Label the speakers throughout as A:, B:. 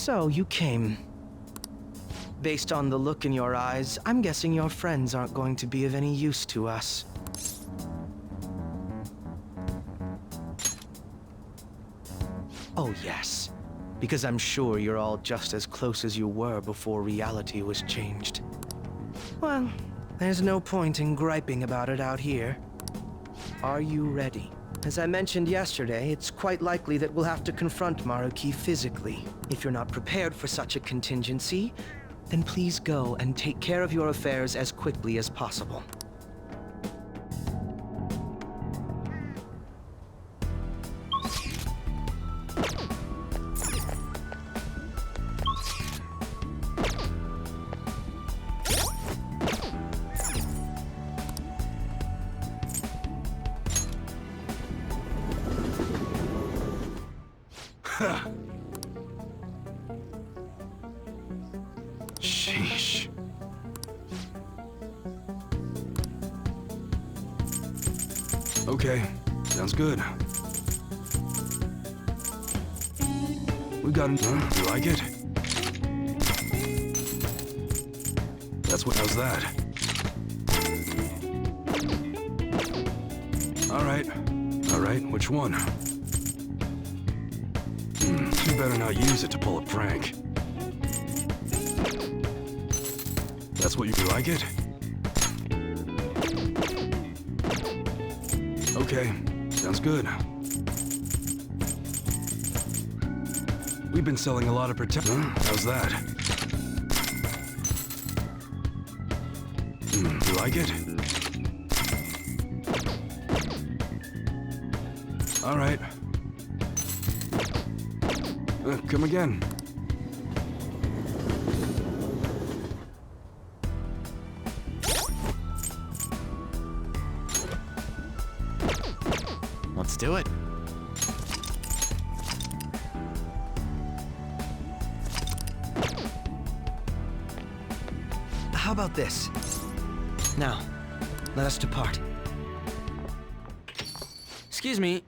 A: So, you came. Based on the look in your eyes, I'm guessing your friends aren't going to be of any use to us. Oh yes, because I'm sure you're all just as close as you were before reality was changed. Well, there's no point in griping about it out here. Are you ready? As I mentioned yesterday, it's quite likely that we'll have to confront Maruki physically. If you're not prepared for such a contingency, then please go and take care of your affairs as quickly as possible.
B: Sheesh. Okay, sounds good. We got it. You like it? That's what how's that? All right, which one? You better not use it to pull a prank. That's what you like it? Okay, sounds good. We've been selling a lot of protection. How's that? You like it? All right. Come again.
C: Let's do it.
A: How about this? Now, let us depart. Excuse me,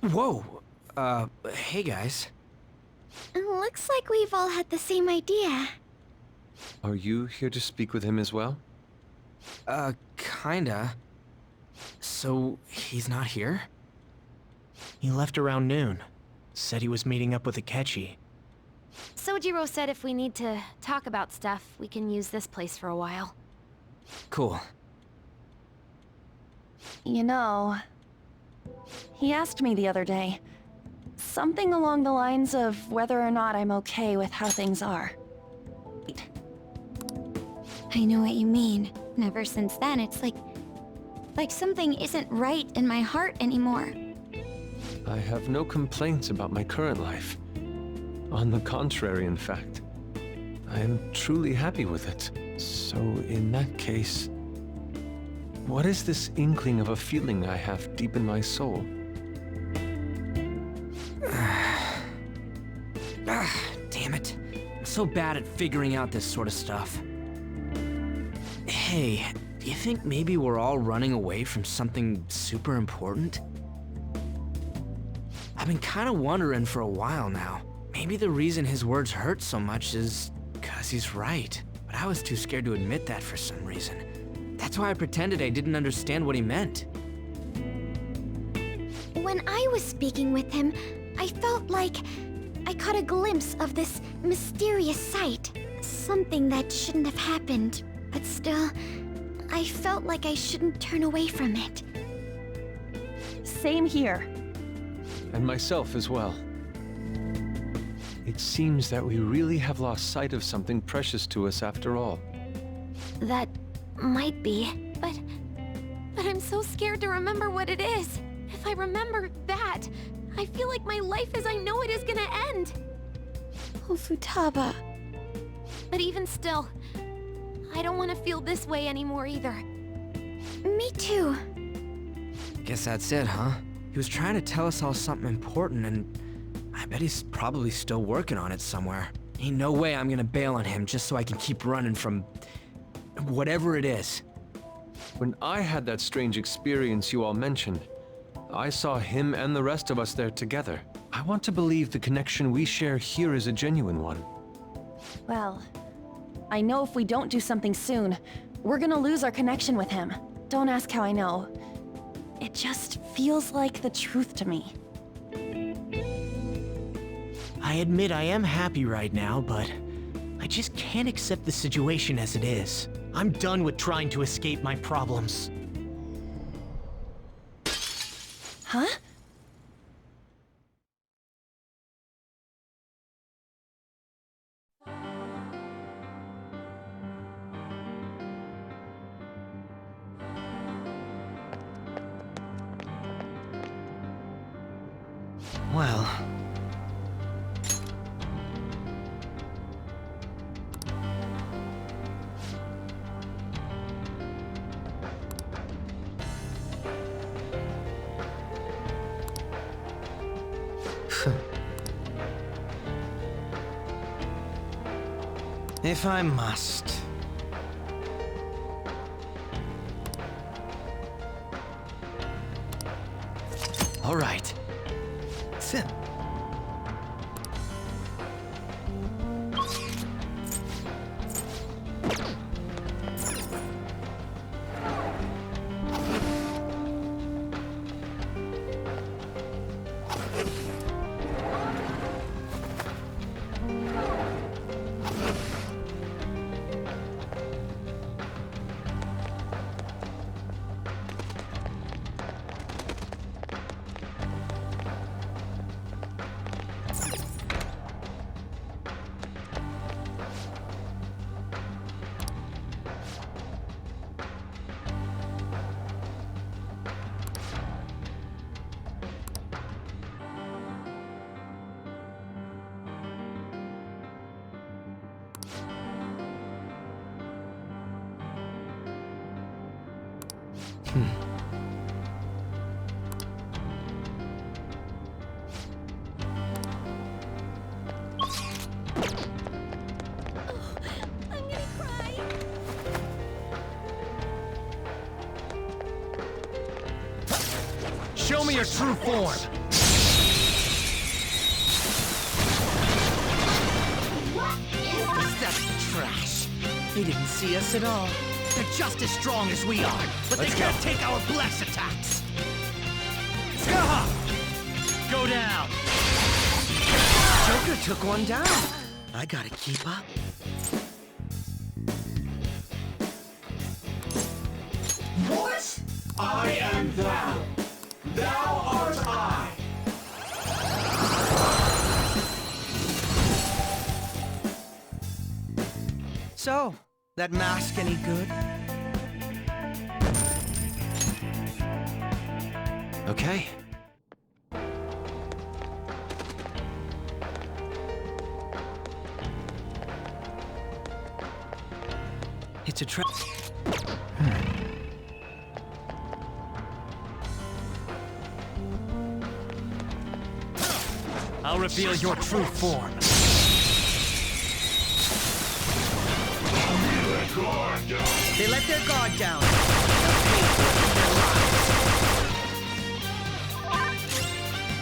A: Whoa! Hey guys.
D: Looks like we've all had the same idea.
E: Are you here to speak with him as well?
A: Kinda. So, he's not here?
C: He left around noon. Said he was meeting up with Akechi.
D: Sojiro said if we need to talk about stuff, we can use this place for a while.
A: Cool.
F: You know, he asked me the other day, something along the lines of whether or not I'm okay with how things are.
D: I know what you mean. And ever since then, it's like something isn't right in my heart anymore.
E: I have no complaints about my current life. On the contrary, in fact. I am truly happy with it. So, in that case, what is this inkling of a feeling I have deep in my soul?
A: Damn it. I'm so bad at figuring out this sort of stuff. Hey, do you think maybe we're all running away from something super important? I've been kind of wondering for a while now. Maybe the reason his words hurt so much is because he's right. But I was too scared to admit that for some reason. That's why I pretended I didn't understand what he meant.
D: When I was speaking with him, I felt like I caught a glimpse of this mysterious sight. Something that shouldn't have happened. But still, I felt like I shouldn't turn away from it.
F: Same here.
E: And myself as well. It seems that we really have lost sight of something precious to us after all.
D: That might be, but I'm so scared to remember what it is. If I remember that, I feel like my life as I know it is gonna end.
F: Oh, Futaba.
D: But even still, I don't want to feel this way anymore either. Me too.
A: Guess that's it, huh? He was trying to tell us all something important, and I bet he's probably still working on it somewhere. Ain't no way I'm gonna bail on him just so I can keep running from whatever it is.
E: When I had that strange experience you all mentioned, I saw him and the rest of us there together. I want to believe the connection we share here is a genuine one.
F: Well, I know if we don't do something soon, we're gonna lose our connection with him. Don't ask how I know. It just feels like the truth to me.
C: I admit I am happy right now, but I just can't accept the situation as it is. I'm done with trying to escape my problems.
F: Huh?
A: Well... If I must. All right.
D: I'm gonna cry.
C: Show me your true form!
A: That's trash. They didn't see us at all. They're just as strong as we are, but they can't take our bless attacks. Skaha! Go down! Joker took one down. I gotta keep up.
G: What? I am thou. Thou art I.
A: So, that mask any good?
E: Okay.
A: It's a trap.
C: I'll reveal your true form.
A: They let their guard down. They'll pay for it with their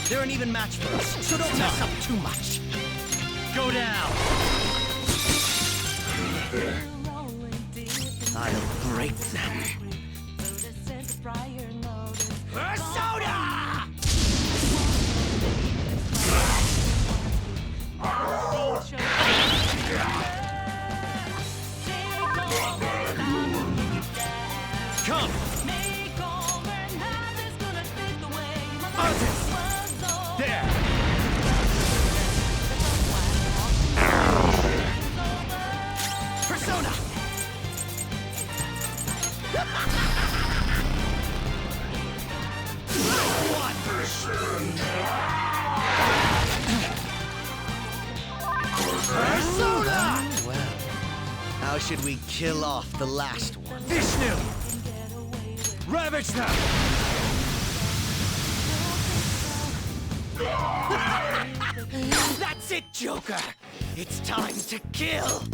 A: lives. They're an even match for us, so don't mess up too much.
C: Go down!
A: I'll break them. Persona!
C: Come! There!
A: Persona! Persona! Well, how should we kill off the last one?
C: Vishnu! Ravage them!
A: That's it, Joker! It's time to kill!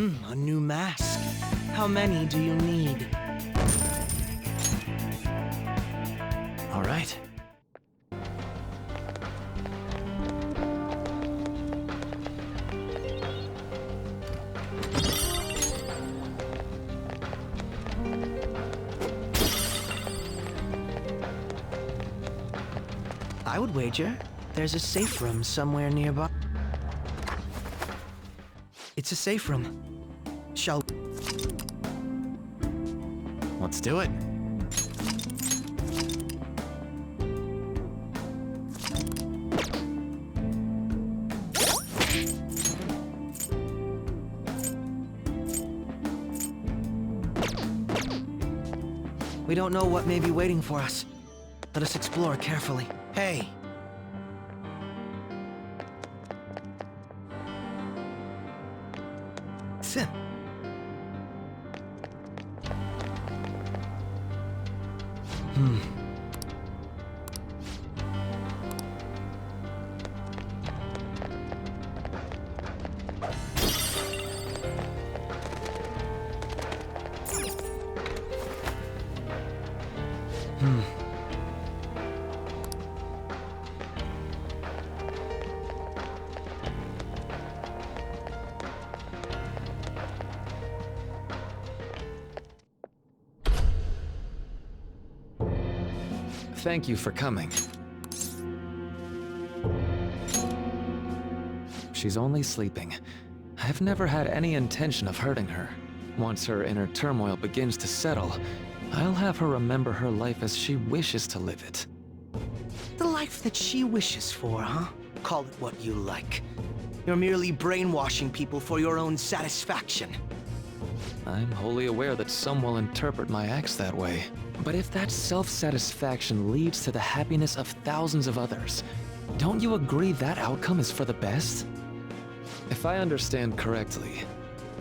A: A new mask. How many do you need?
C: All right.
A: I would wager there's a safe room somewhere nearby. It's a safe room. Shall...
C: Let's do it.
A: We don't know what may be waiting for us. Let us explore carefully. Hey! Sim.
E: Thank you for coming. She's only sleeping. I've never had any intention of hurting her. Once her inner turmoil begins to settle, I'll have her remember her life as she wishes to live it.
A: The life that she wishes for, huh? Call it what you like. You're merely brainwashing people for your own satisfaction.
E: I'm wholly aware that some will interpret my acts that way. But if that self-satisfaction leads to the happiness of thousands of others, don't you agree that outcome is for the best? If I understand correctly,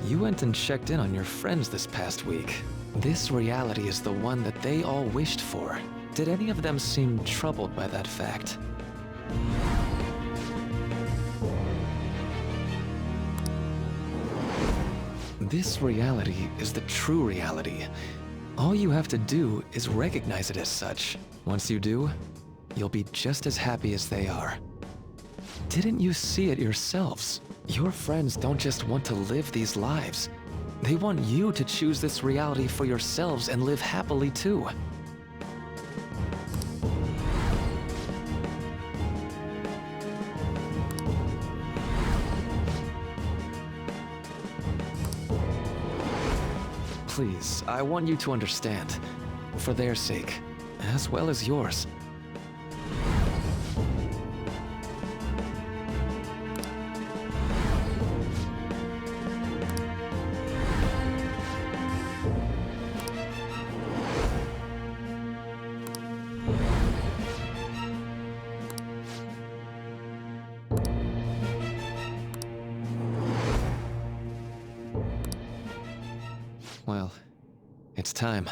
E: you went and checked in on your friends this past week. This reality is the one that they all wished for. Did any of them seem troubled by that fact? This reality is the true reality. All you have to do is recognize it as such. Once you do, you'll be just as happy as they are. Didn't you see it yourselves? Your friends don't just want to live these lives. They want you to choose this reality for yourselves and live happily too. Please, I want you to understand. For their sake, as well as yours. Well, it's time.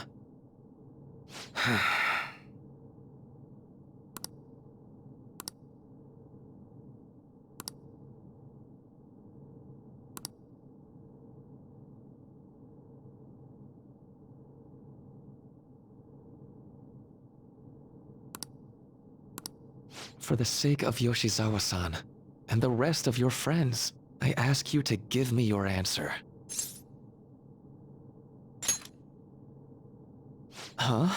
E: For the sake of Yoshizawa-san, and the rest of your friends, I ask you to give me your answer. Huh?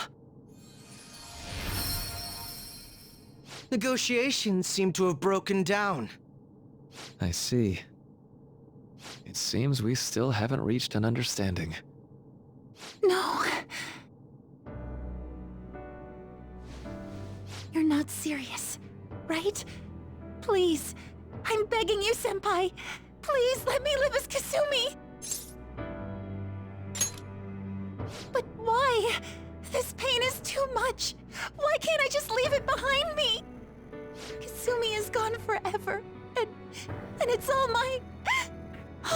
A: Negotiations seem to have broken down.
E: I see. It seems we still haven't reached an understanding.
F: No. You're not serious, right? Please. I'm begging you, Senpai. Please let me live as Kasumi. But why? This pain is too much. Why can't I just leave it behind me? Kasumi is gone forever, and it's all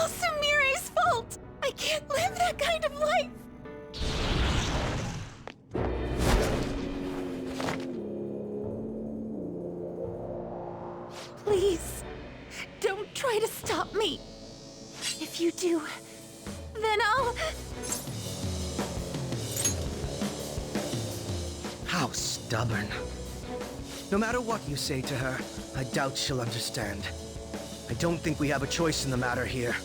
F: Sumire's fault. I can't live that kind of life. Please, don't try to stop me. If you do, Then I'll...
A: How stubborn. No matter what you say to her, I doubt she'll understand. I don't think we have a choice in the matter here.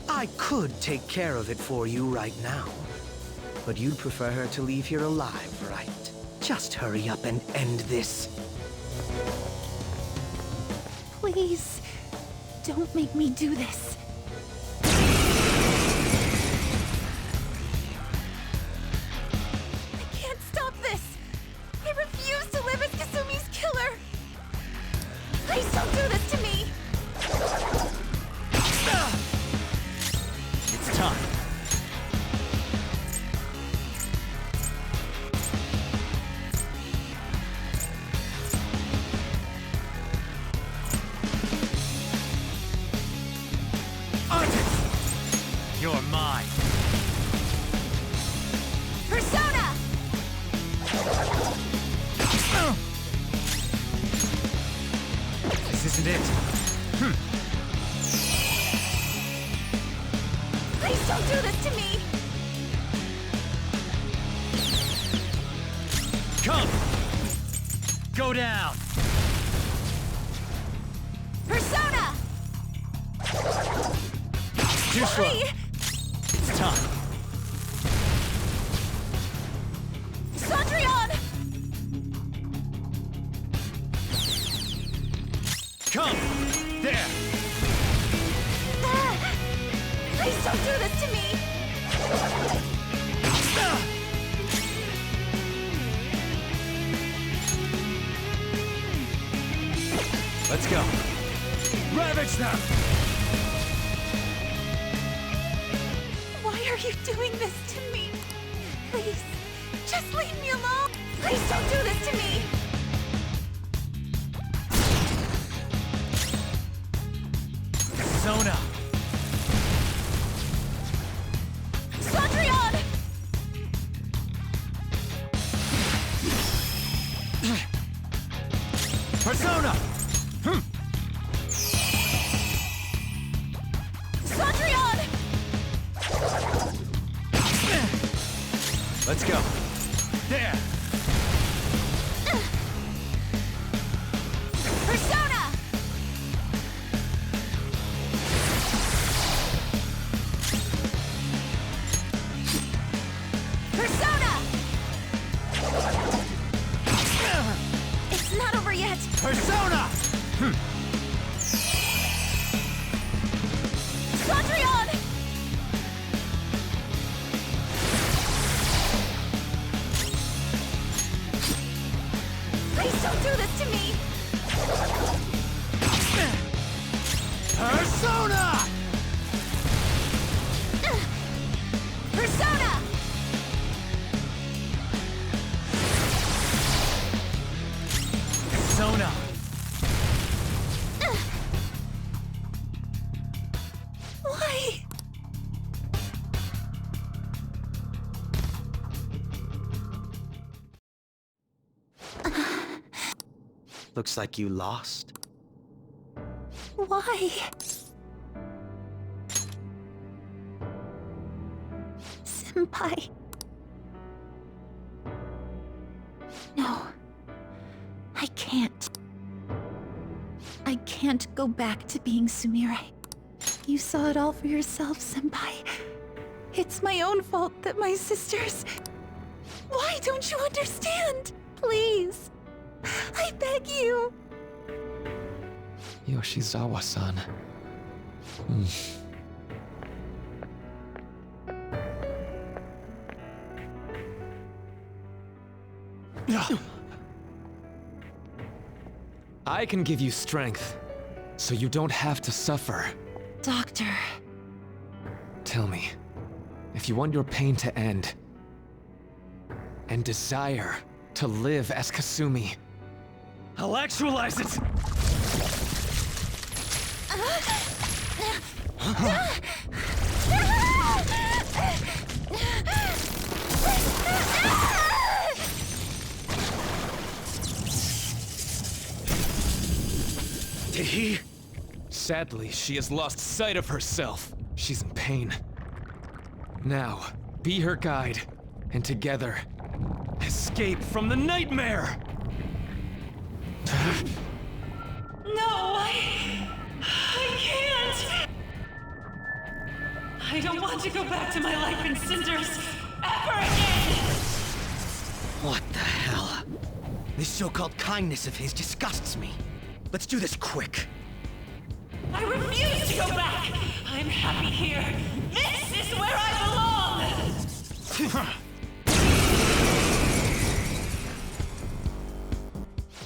A: I could take care of it for you right now. But you'd prefer her to leave here alive, right? Just hurry up and end this.
F: Please, don't make me do this. I can't stop this! I refuse to live as Kasumi's killer! Please don't do this to me!
C: It's time. You're mine.
F: Persona!
C: This isn't it.
F: Please don't do this to me!
C: Come! Go down!
F: Persona!
C: Too slow.
F: Why?
C: It's time.
F: Cendrillon!
C: Come! There!
F: Please don't do this to me!
C: Let's go. Ravage them!
F: Why are you doing this to me? Please, just leave me alone! Please don't do this to me!
C: Persona!
F: Cendrillon!
C: Persona!
F: Cendrillon!
C: Let's go. There!
F: Persona! Persona! It's not over yet!
C: Persona!
F: Cendrillon! Please don't do this to me!
C: Persona!
F: Persona!
C: Persona!
F: Why?
A: Looks like you lost.
F: Why? Senpai. No. I can't. I can't go back to being Sumire. You saw it all for yourself, Senpai. It's my own fault that my sisters... Why don't you understand? Please. I beg you.
E: Yoshizawa-san. I can give you strength, so you don't have to suffer.
F: Doctor.
E: Tell me, if you want your pain to end, and desire to live as Kasumi,
C: I'll actualize it!
A: Did he?
E: Sadly, she has lost sight of herself.
B: She's in pain. Now, be her guide, and together, escape from the nightmare!
H: No, I can't! I don't want to go back to my life in cinders ever again!
A: What the hell? This so-called kindness of his disgusts me. Let's do this quick.
H: I refuse to go back! I'm happy here! This is where I belong!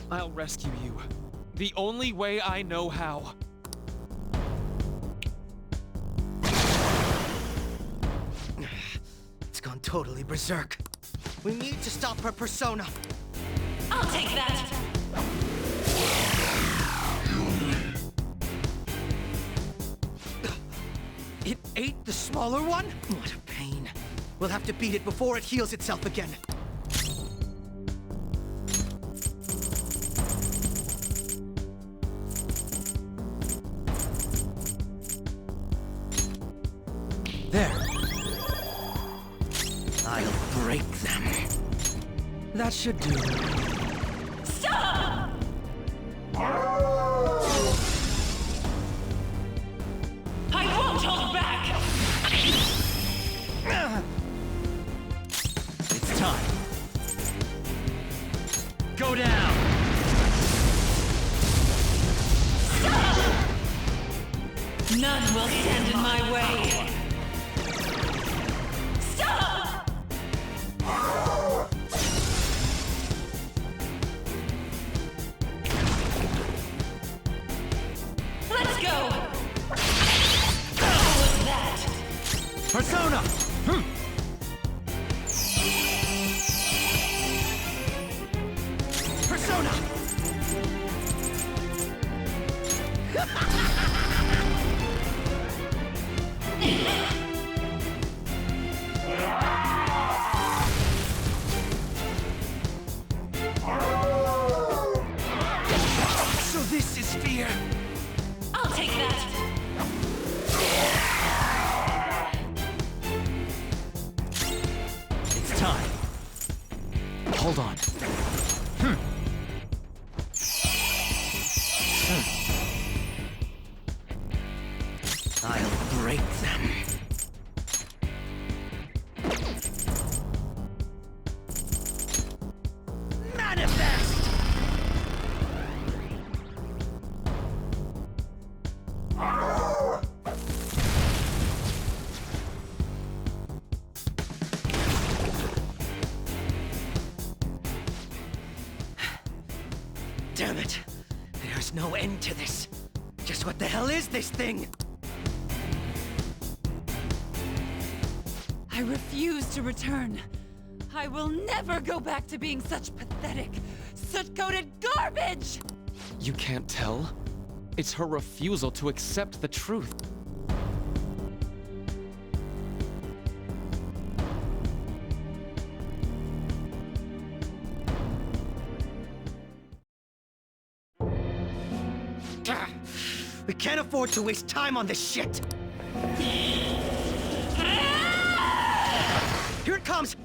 B: I'll rescue you. The only way I know how.
A: It's gone totally berserk. We need to stop her persona.
H: I'll take that!
A: It ate the smaller one? What a pain. We'll have to beat it before it heals itself again. There. I'll break them. That should do.
H: Stop! I won't hold back!
A: It's time. Go down!
H: None will stand in my way! Stop! Let's go! What was that?
A: Persona! Persona! So this is fear.
H: I'll take that!
A: It's time. Hold on. I'll break them. Manifest! Damn it. There's no end to this. Just what the hell is this thing?
H: I refuse to return. I will never go back to being such pathetic, soot-coated garbage!
B: You can't tell? It's her refusal to accept the truth.
A: We can't afford to waste time on this shit! Here it comes!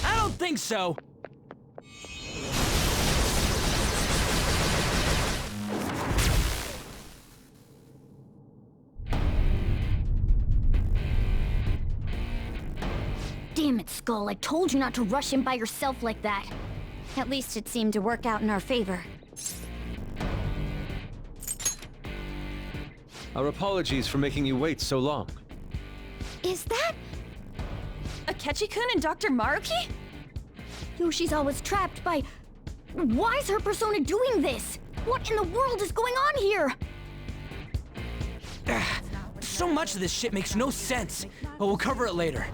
C: I don't think so.
D: Damn it, Skull. I told you not to rush in by yourself like that. At least it seemed to work out in our favor.
E: Our apologies for making you wait so long.
D: Is that
F: Akechi-kun and Dr. Maruki?
D: Yoshi's always trapped by... Why is her persona doing this? What in the world is going on here?
C: So much of this shit makes no sense, but we'll cover it later.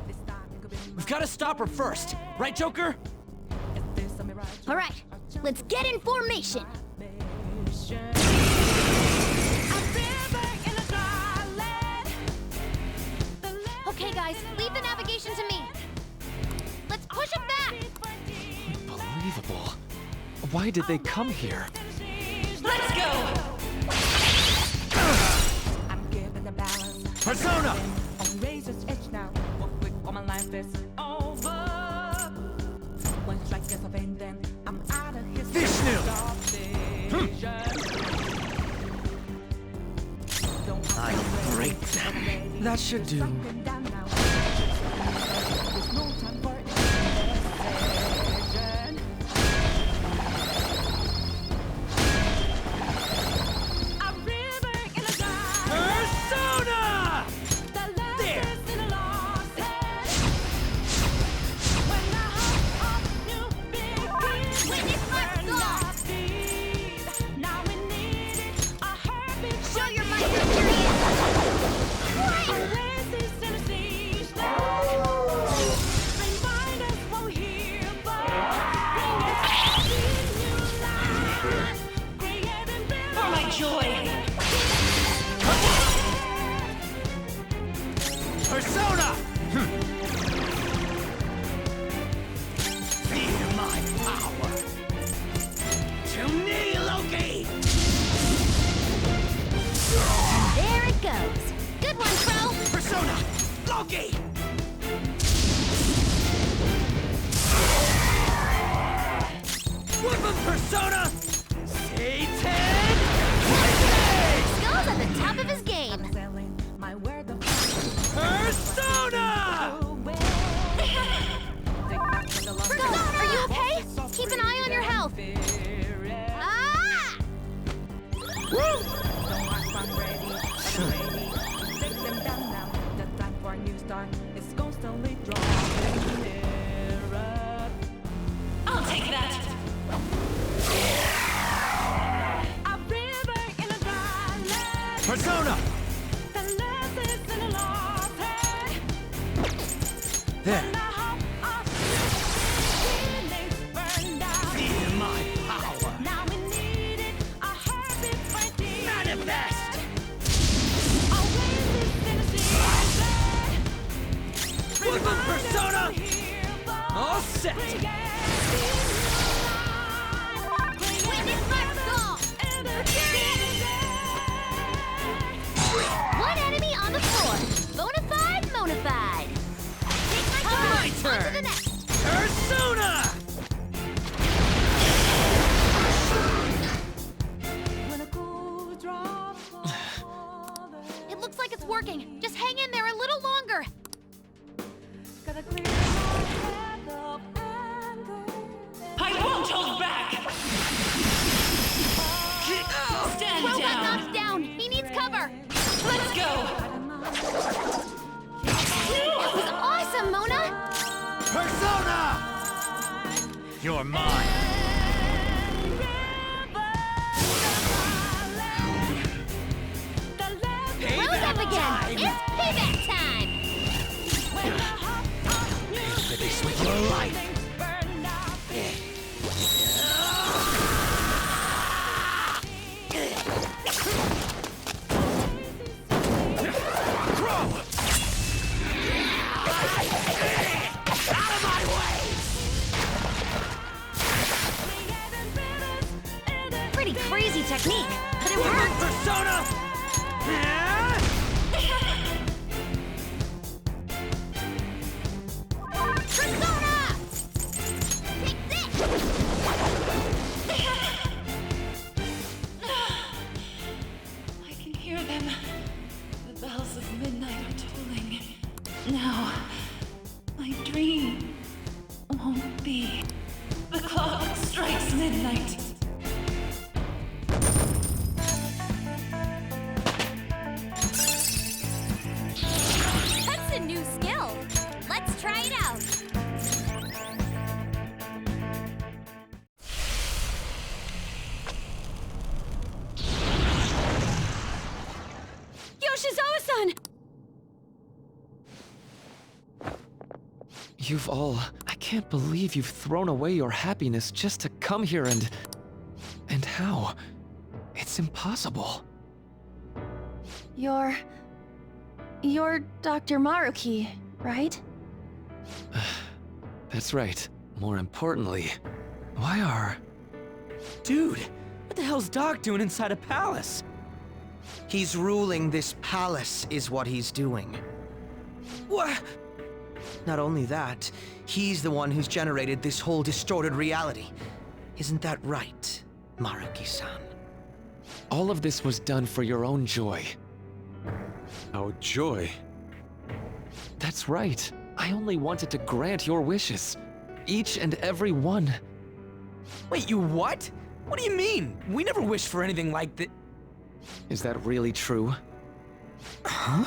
C: We've got to stop her first, right, Joker?
D: All right, let's get in formation. Okay, guys, leave the navigation to me. Let's push it back.
B: Unbelievable. Why did they come here?
H: Let's go!
A: Persona!
H: On razor's edge now. Walk quick or my life is over. One strike is a vein, then I'm out of his
A: Vishnu! I'll break them. That should do. Persona! Feel my power! To me, Loki!
D: There it goes. Good one, Crow.
A: Persona! Loki! Weapon Persona! Satan!
D: Skull's at the top of his game.
A: Persona!
D: Persona, are you okay? Keep an eye on your health. Ah!
H: I'll take that.
A: Persona! There. Feel my power. Manifest! Weapon Persona! All set!
D: Witness my skull. One enemy on the floor. Bonafide, monafide. Take my turn.
A: My
D: On to
A: turn.
D: the next.
A: Persona!
D: It looks like it's working. Just hang in there a little longer.
H: I won't hold back. Stand
D: Crow got
H: down.
D: knocked down. He needs cover.
H: Let's go.
D: That was awesome, Mona.
A: Persona! You're mine.
D: Crow's up again. It's payback time.
A: This with your life. Crow! Out of my way!
D: Pretty crazy technique, but it
A: Weapon
D: worked.
A: Persona!
D: Persona! Take this!
H: I can hear them. The bells of midnight are tolling. Now, my dream won't be. The clock strikes midnight.
D: That's a new skill. Let's try it out. Yoshizawa-san!
E: You've all... I can't believe you've thrown away your happiness just to come here and... And how? It's impossible.
F: You're Dr. Maruki, right?
E: That's right. More importantly, why are...
A: Dude, what the hell's Doc doing inside a palace? He's ruling this palace, is what he's doing. What? Not only that, he's the one who's generated this whole distorted reality. Isn't that right, Maruki-san?
B: All of this was done for your own joy.
E: Our joy.
B: That's right. I only wanted to grant your wishes. Each and every one.
I: Wait, you what? What do you mean? We never wished for anything like that.
B: Is that really true?
I: Huh?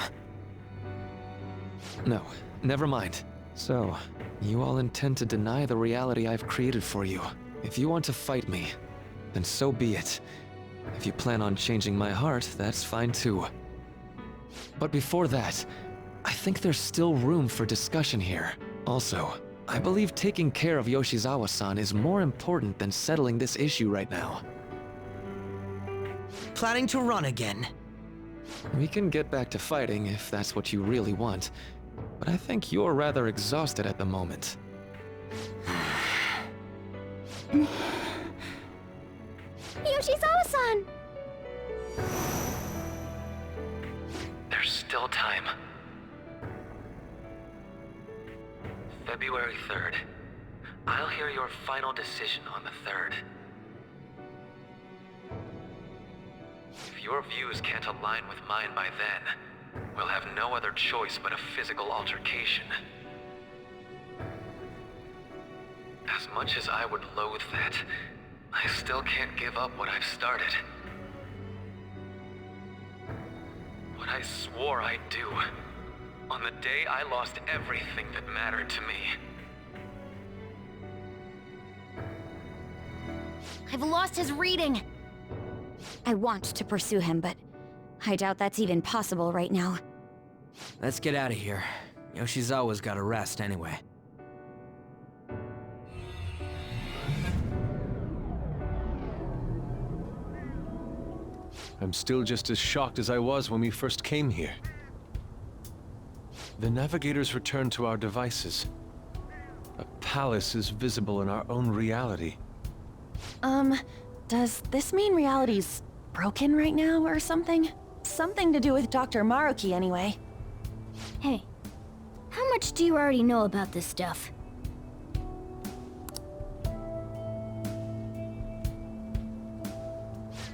B: No, never mind. So, you all intend to deny the reality I've created for you. If you want to fight me, then so be it. If you plan on changing my heart, that's fine too. But before that, I think there's still room for discussion here. Also, I believe taking care of Yoshizawa-san is more important than settling this issue right now.
A: Planning to run again?
B: We can get back to fighting if that's what you really want, but I think you're rather exhausted at the moment.
D: Yoshizawa-san!
B: There's still time. February 3rd. I'll hear your final decision on the 3rd. If your views can't align with mine by then, we'll have no other choice but a physical altercation. As much as I would loathe that, I still can't give up what I've started. What I swore I'd do, on the day I lost everything that mattered to me.
D: I've lost his reading. I want to pursue him, but I doubt that's even possible right now.
I: Let's get out of here. Yoshizawa's gotta rest anyway.
E: I'm still just as shocked as I was when we first came here. The navigators returned to our devices. A palace is visible in our own reality.
J: Does this mean reality's broken right now or something? Something to do with Dr. Maruki anyway.
D: Hey, how much do you already know about this stuff?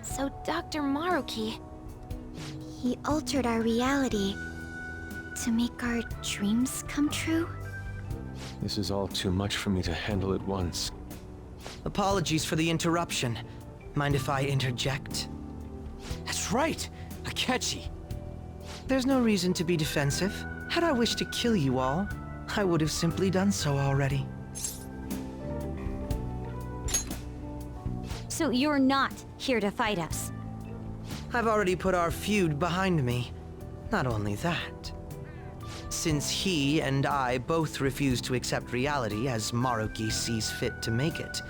D: So Dr. Maruki, he altered our reality to make our dreams come true?
E: This is all too much for me to handle at once.
A: Apologies for the interruption. Mind if I interject?
I: That's right! Akechi!
A: There's no reason to be defensive. Had I wished to kill you all, I would have simply done so already.
D: So you're not here to fight us?
A: I've already put our feud behind me. Not only that. Since he and I both refuse to accept reality as Maruki sees fit to make it,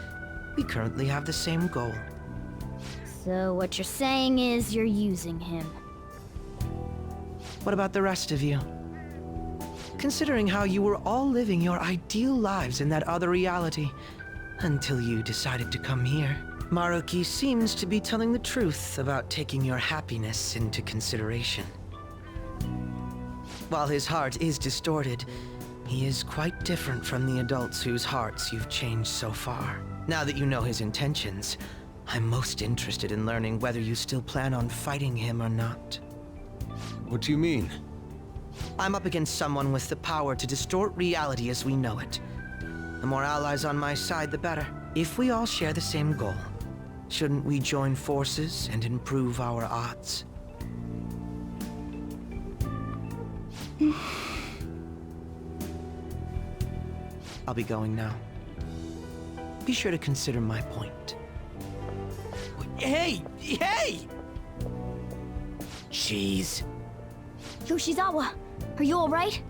A: we currently have the same goal.
D: So what you're saying is you're using him.
A: What about the rest of you? Considering how you were all living your ideal lives in that other reality, until you decided to come here, Maruki seems to be telling the truth about taking your happiness into consideration. While his heart is distorted, he is quite different from the adults whose hearts you've changed so far. Now that you know his intentions, I'm most interested in learning whether you still plan on fighting him or not.
E: What do you mean?
A: I'm up against someone with the power to distort reality as we know it. The more allies on my side, the better. If we all share the same goal, shouldn't we join forces and improve our odds? I'll be going now. Be sure to consider my point.
I: Hey! Hey! Jeez.
D: Yoshizawa, are you alright?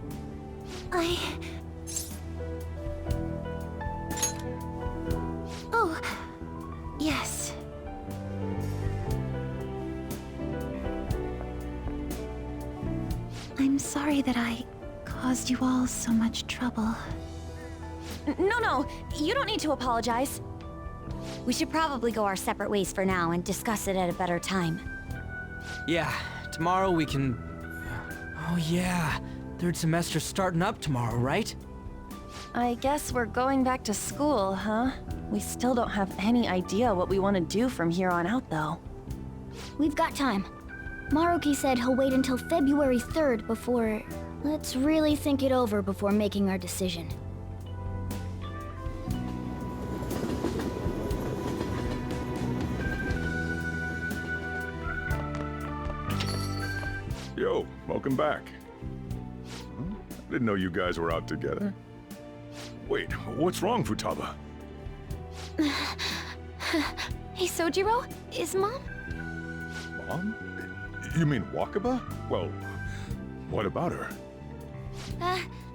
J: Oh, yes. I'm sorry that I caused you all so much trouble.
D: No, you don't need to apologize. We should probably go our separate ways for now and discuss it at a better time.
I: Yeah, tomorrow we can... Oh yeah, third semester's starting up tomorrow, right?
J: I guess we're going back to school, huh? We still don't have any idea what we want to do from here on out, though.
D: We've got time. Maruki said he'll wait until February 3rd before... Let's really think it over before making our decision.
K: Yo, welcome back. I didn't know you guys were out together. Wait, what's wrong, Futaba?
D: Hey, Sojiro, is Mom?
K: Mom? You mean Wakaba? Well, what about her?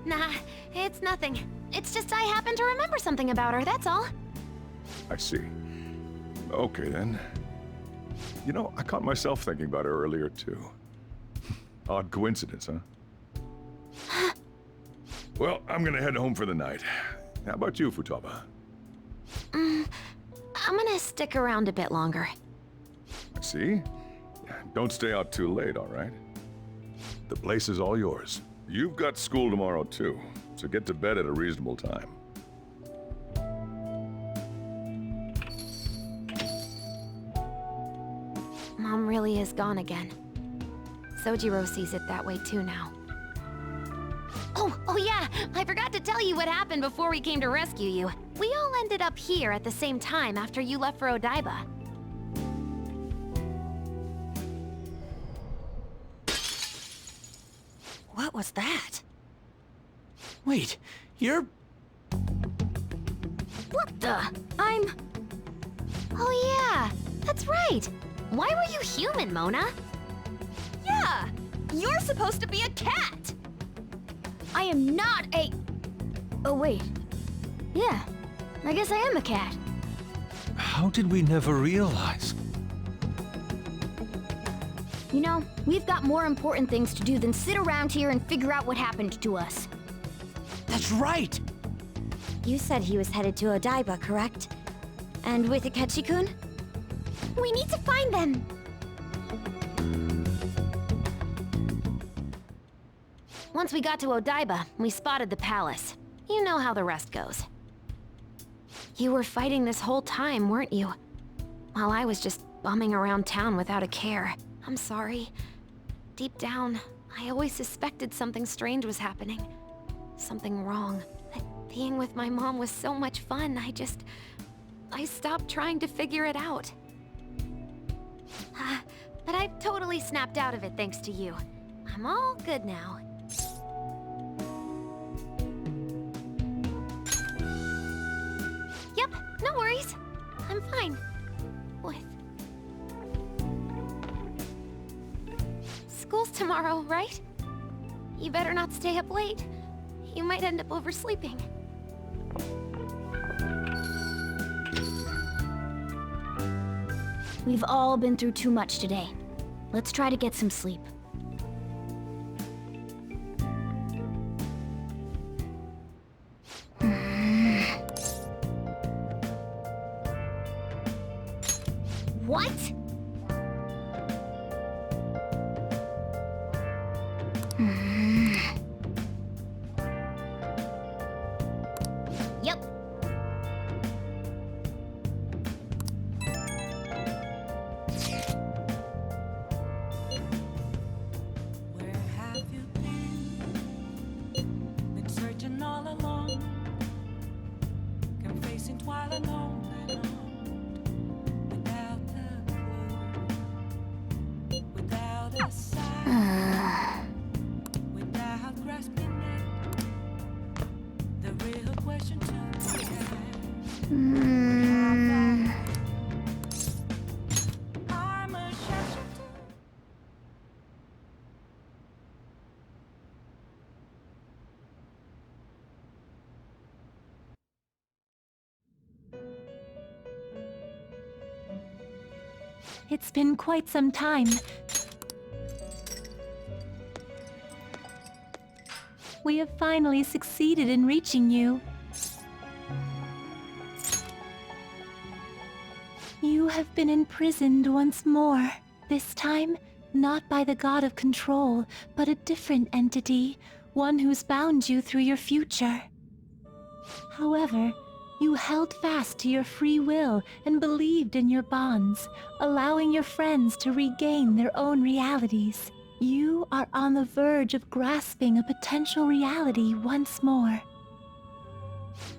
D: Nah, it's nothing. It's just I happen to remember something about her, that's all.
K: I see. Okay, then. You know, I caught myself thinking about her earlier, too. Odd coincidence, huh? Well, I'm gonna head home for the night. How about you, Futaba?
D: I'm gonna stick around a bit longer.
K: I see. Don't stay out too late, all right? The place is all yours. You've got school tomorrow, too, so get to bed at a reasonable time.
D: Mom really is gone again. Sojiro sees it that way too now. Oh yeah, I forgot to tell you what happened before we came to rescue you. We all ended up here at the same time after you left for Odaiba.
J: What was that?
I: Wait, you're...
D: What the? Oh yeah, that's right. Why were you human, Mona?
F: Yeah! You're supposed to be a cat!
D: I am not a... Oh wait. Yeah, I guess I am a cat.
E: How did we never realize?
D: You know, we've got more important things to do than sit around here and figure out what happened to us.
I: That's right!
D: You said he was headed to Odaiba, correct? And with Akechi-kun? We need to find them! Once we got to Odaiba, we spotted the palace. You know how the rest goes. You were fighting this whole time, weren't you? While I was just bumming around town without a care. I'm sorry. Deep down, I always suspected something strange was happening. Something wrong. Being with my mom was so much fun, I stopped trying to figure it out. But I've totally snapped out of it thanks to you. I'm all good now. Yep, no worries. I'm fine. With... School's tomorrow, right? You better not stay up late. You might end up oversleeping. We've all been through too much today. Let's try to get some sleep. What? Yep.
H: Where have you been? Been searching all along, confessing while alone and on, without a clue, without a sign, without grasping it. The real question to me I'm a shadow.
F: It's been quite some time. We have finally succeeded in reaching you. You have been imprisoned once more. This time, Not by the god of control, but a different entity, one who's bound you through your future. However, you held fast to your free will and believed in your bonds, allowing your friends to regain their own realities. You are on the verge of grasping a potential reality once more.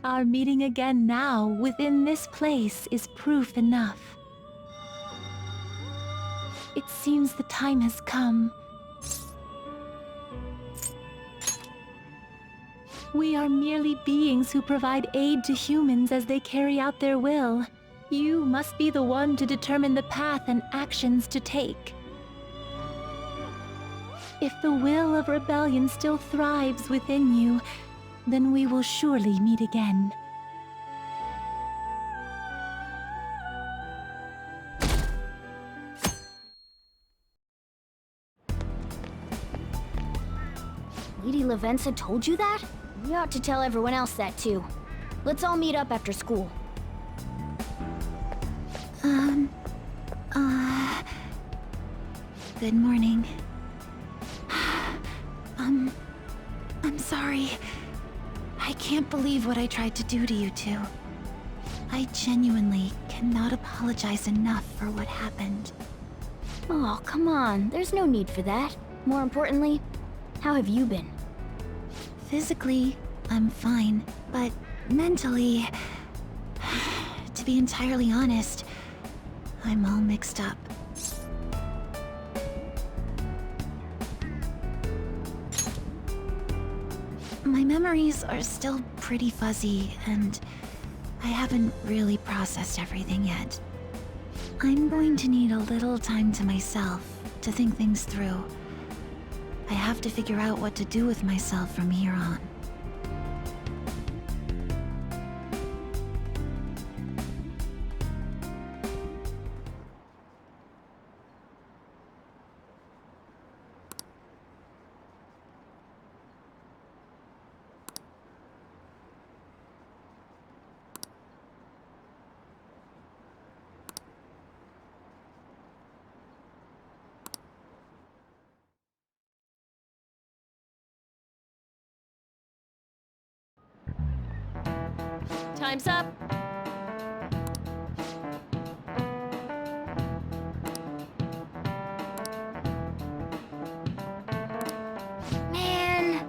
F: Our meeting again now within this place is proof enough. It seems the time has come. We are merely beings who provide aid to humans as they carry out their will. You must be the one to determine the path and actions to take. If the will of rebellion still thrives within you, then we will surely meet again.
D: Lady Lavenza told you that? We ought to tell everyone else that too. Let's all meet up after school.
F: Good morning. I'm sorry. I can't believe what I tried to do to you two. I genuinely cannot apologize enough for what happened.
D: Oh, come on. There's no need for that. More importantly, how have you been?
F: Physically, I'm fine, but mentally, to be entirely honest, I'm all mixed up. My memories are still pretty fuzzy, and I haven't really processed everything yet. I'm going to need a little time to myself to think things through. I have to figure out what to do with myself from here on.
J: Time's up.
D: Man!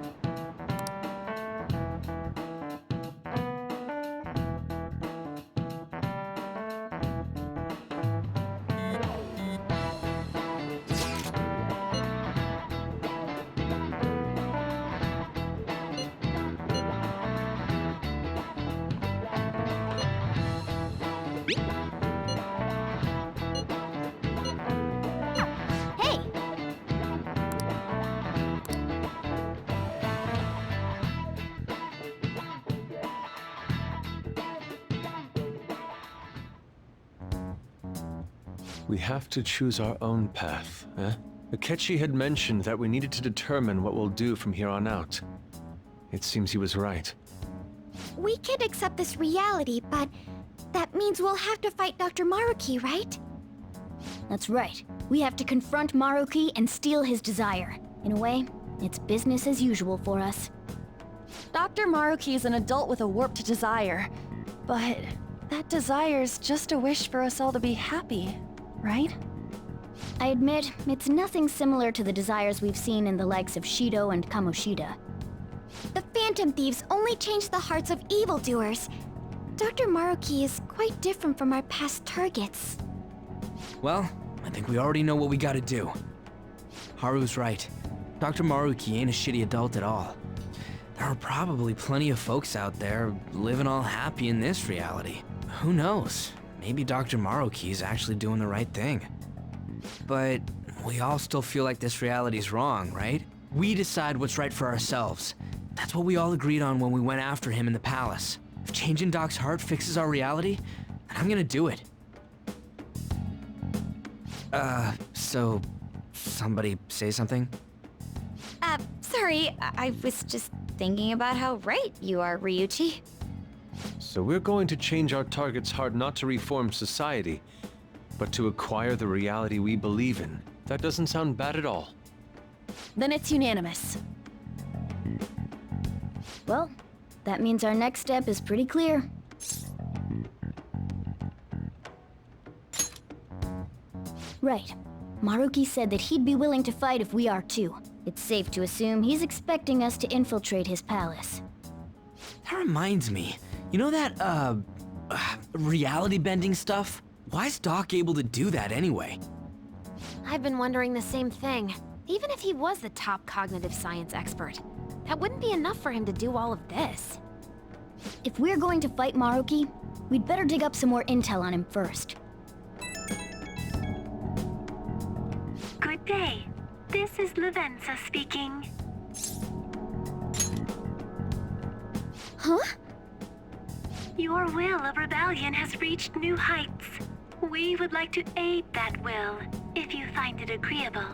D: Hey!
E: We have to choose our own path, eh? Akechi had mentioned that we needed to determine what we'll do from here on out. It seems he was right.
D: We can accept this reality, but that means we'll have to fight Dr. Maruki, right? That's right. We have to confront Maruki and steal his desire. In a way, it's business as usual for us.
J: Dr. Maruki is an adult with a warped desire, but that desire's just a wish for us all to be happy, right?
D: I admit, it's nothing similar to the desires we've seen in the likes of Shido and Kamoshida. The Phantom Thieves only change the hearts of evildoers. Dr. Maruki is quite different from our past targets.
I: Well, I think we already know what we gotta do. Haru's right. Dr. Maruki ain't a shitty adult at all. There are probably plenty of folks out there living all happy in this reality. Who knows? Maybe Dr. Maruki is actually doing the right thing. But we all still feel like this reality's wrong, right? We decide what's right for ourselves. That's what we all agreed on when we went after him in the palace. If changing Doc's heart fixes our reality, then I'm gonna do it. So somebody say something?
D: Sorry, I was just thinking about how right you are, Ryuichi.
E: So we're going to change our target's heart not to reform society, but to acquire the reality we believe in. That doesn't sound bad at all.
J: Then it's unanimous.
D: Well, that means our next step is pretty clear. Right. Maruki said that he'd be willing to fight if we are too. It's safe to assume he's expecting us to infiltrate his palace.
I: That reminds me. You know that, reality bending stuff? Why's Doc able to do that anyway?
L: I've been wondering the same thing. Even if he was the top cognitive science expert, that wouldn't be enough for him to do all of this.
D: If we're going to fight Maruki, we'd better dig up some more intel on him first.
M: Good day. This is Lavenza speaking.
D: Huh?
M: Your will of rebellion has reached new heights. We would like to aid that will, if you find it agreeable.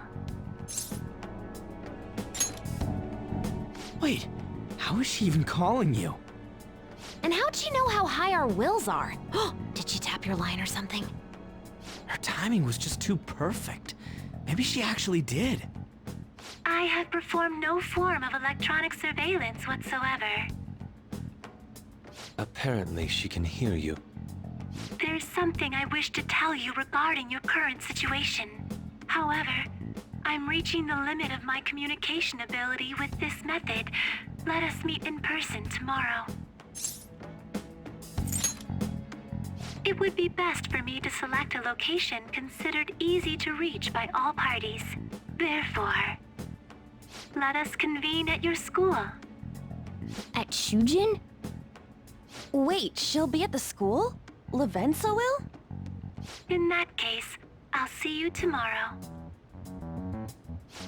I: Wait, how is she even calling you?
L: And how'd she know how high our wills are? Did she tap your line or something?
I: Her timing was just too perfect. Maybe she actually did.
M: I have performed no form of electronic surveillance whatsoever.
E: Apparently, she can hear you.
M: There's something I wish to tell you regarding your current situation. However, I'm reaching the limit of my communication ability with this method. Let us meet in person tomorrow. It would be best for me to select a location considered easy to reach by all parties. Therefore, let us convene at your school.
D: At Shujin?
J: Wait, she'll be at the school? Lavenza will?
M: In that case, I'll see you tomorrow.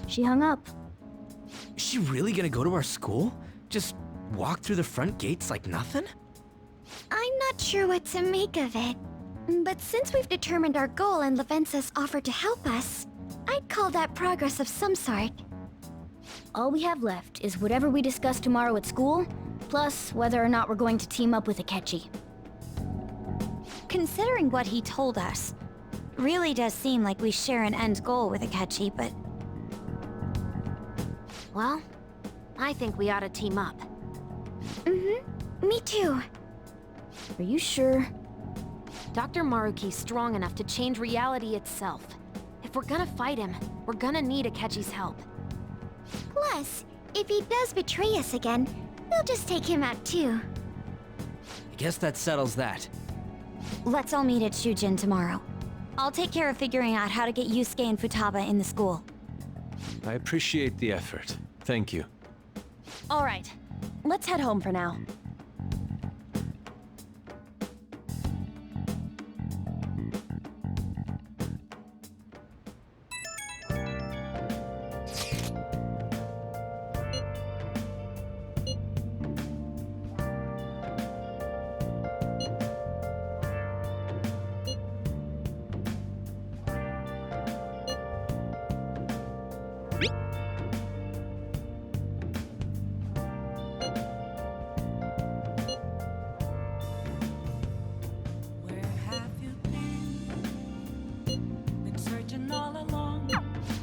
D: She hung up.
I: Is she really gonna go to our school? Just walk through the front gates like nothing?
D: I'm not sure what to make of it. But since we've determined our goal and Lavenza's offered to help us, I'd call that progress of some sort. All we have left is whatever we discuss tomorrow at school, plus whether or not we're going to team up with Akechi.
F: Considering what he told us, really does seem like we share an end goal with Akechi, but...
L: Well, I think we ought to team up.
D: Me too. Are you sure?
L: Dr. Maruki's strong enough to change reality itself. If we're gonna fight him, we're gonna need Akechi's help.
D: Plus, if he does betray us again, we'll just take him out too.
I: I guess that settles that.
F: Let's all meet at Shujin tomorrow. I'll take care of figuring out how to get Yusuke and Futaba in the school.
E: I appreciate the effort. Thank you.
J: All right, let's head home for now.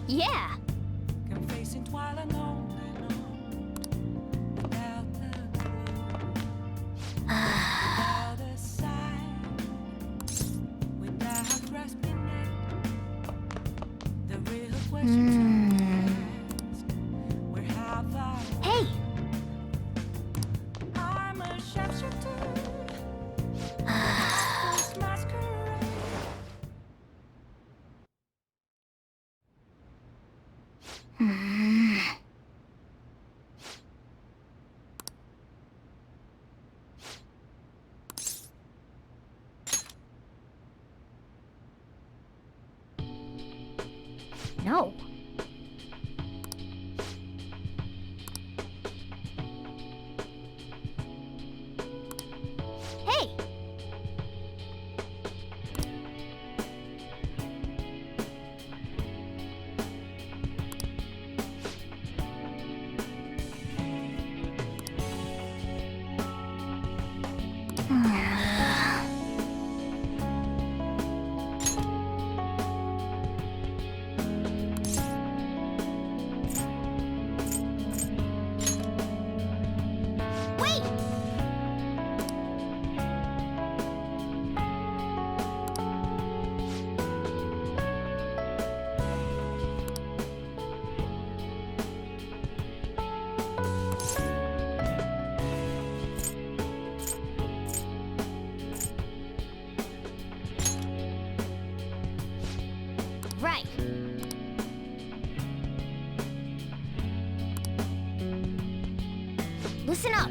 D: Yeah! Hey! No. Hey! Right. Listen up.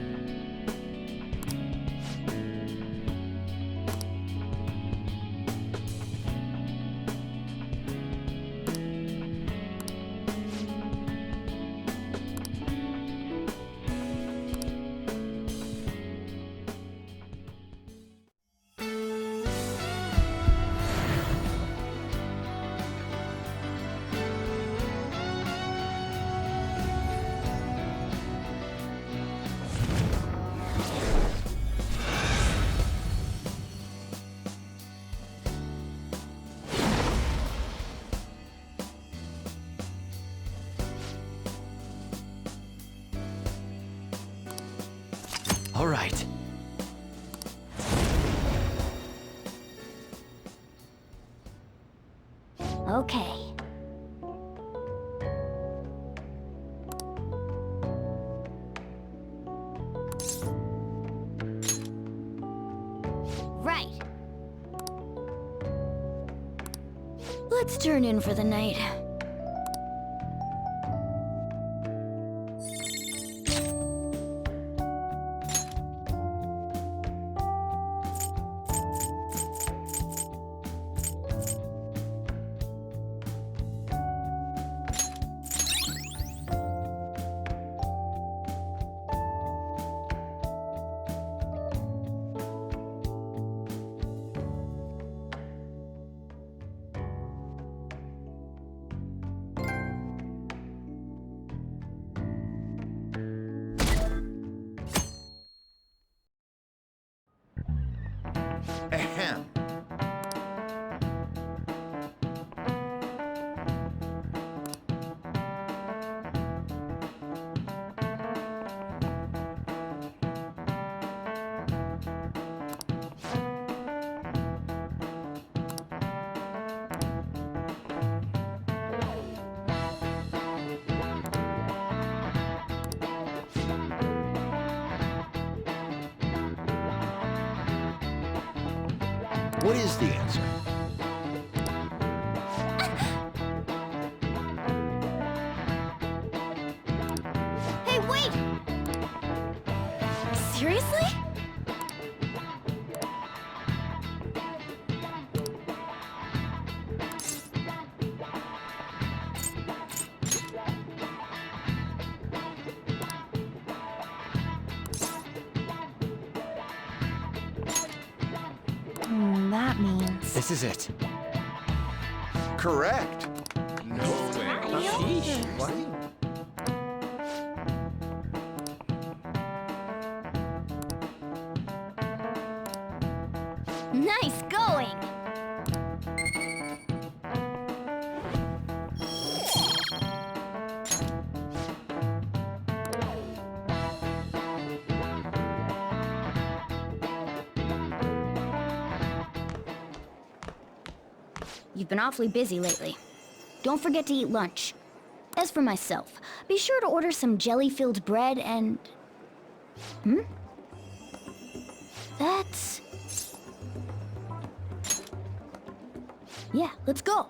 I: All right.
D: Okay. Right. Let's turn in for the night.
N: Ahem. What is the answer?
D: Hey, wait! Seriously?
J: That means...
I: This is it.
N: Correct. No way.
J: Sheesh.
N: What?
D: Nice going! You've been awfully busy lately. Don't forget to eat lunch. As for myself, be sure to order some jelly-filled bread and... That's... Yeah, let's go.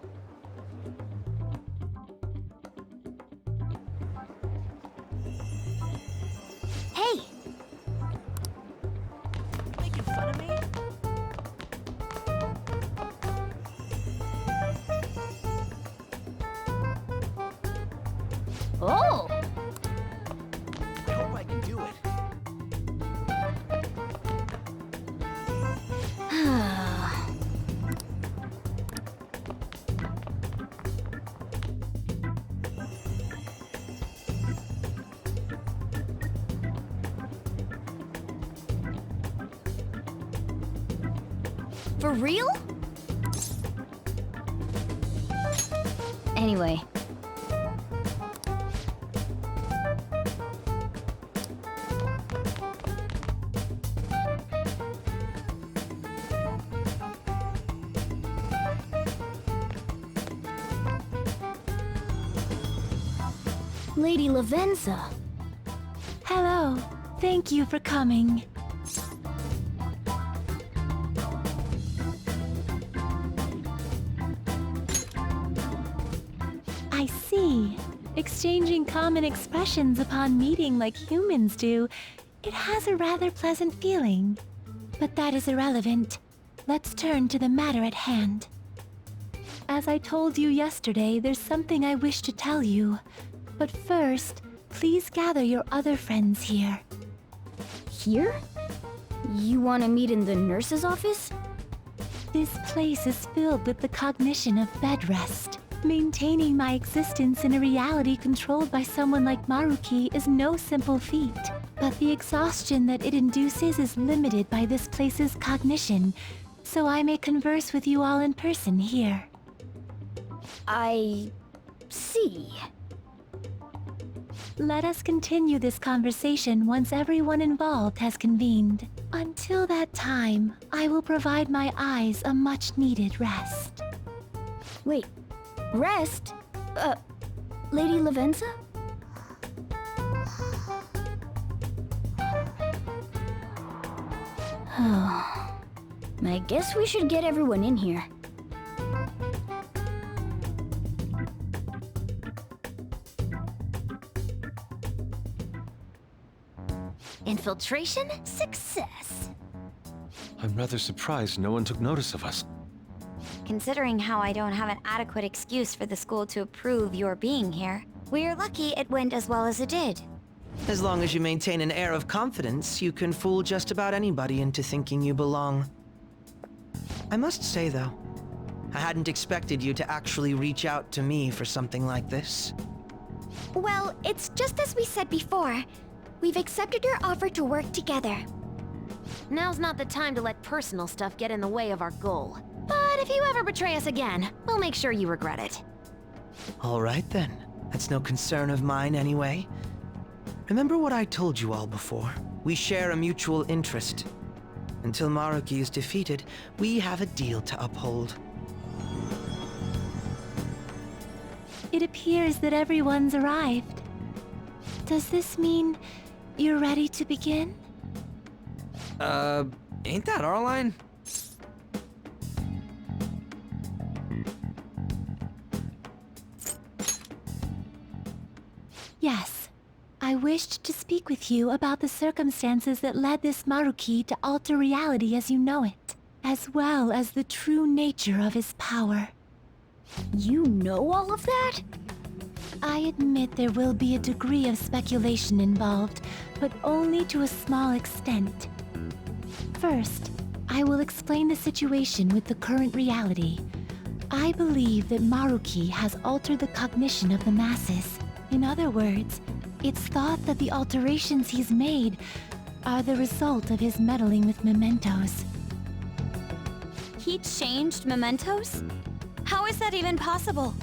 D: Hey!
H: Making fun of me?
D: Oh!
I: I hope I can do it.
D: For real? Anyway. Lady Lavenza.
F: Hello. Thank you for coming. see. Exchanging common expressions upon meeting like humans do, it has a rather pleasant feeling. But that is irrelevant. Let's turn to the matter at hand. As I told you yesterday, there's something I wish to tell you. But first, please gather your other friends here.
O: Here? You want to meet in the nurse's office?
F: This place is filled with the cognition of bed rest. Maintaining my existence in a reality controlled by someone like Maruki is no simple feat. But the exhaustion that it induces is limited by this place's cognition, so I may converse with you all in person here.
O: I see.
F: Let us continue this conversation once everyone involved has convened. Until that time, I will provide my eyes a much-needed rest.
O: Wait, rest? Lady Lavenza? I guess we should get everyone in here.
L: Infiltration success.
E: I'm rather surprised no one took notice of us.
D: Considering how I don't have an adequate excuse for the school to approve your being here, we're lucky it went as well as it did.
A: As long as you maintain an air of confidence, you can fool just about anybody into thinking you belong. I must say, though, I hadn't expected you to actually reach out to me for something like this.
D: Well, it's just as we said before. We've accepted your offer to work together.
L: Now's not the time to let personal stuff get in the way of our goal. But if you ever betray us again, we'll make sure you regret it.
A: All right, then. That's no concern of mine, anyway. Remember what I told you all before? We share a mutual interest. Until Maruki is defeated, we have a deal to uphold.
F: It appears that everyone's arrived. Does this mean you're ready to begin?
I: Ain't that our line?
F: Yes. I wished to speak with you about the circumstances that led this Maruki to alter reality as you know it, as well as the true nature of his power.
O: You know all of that?
F: I admit there will be a degree of speculation involved, but only to a small extent. First, I will explain the situation with the current reality. I believe that Maruki has altered the cognition of the masses. In other words, it's thought that the alterations he's made are the result of his meddling with mementos.
D: He changed mementos? How is that even possible?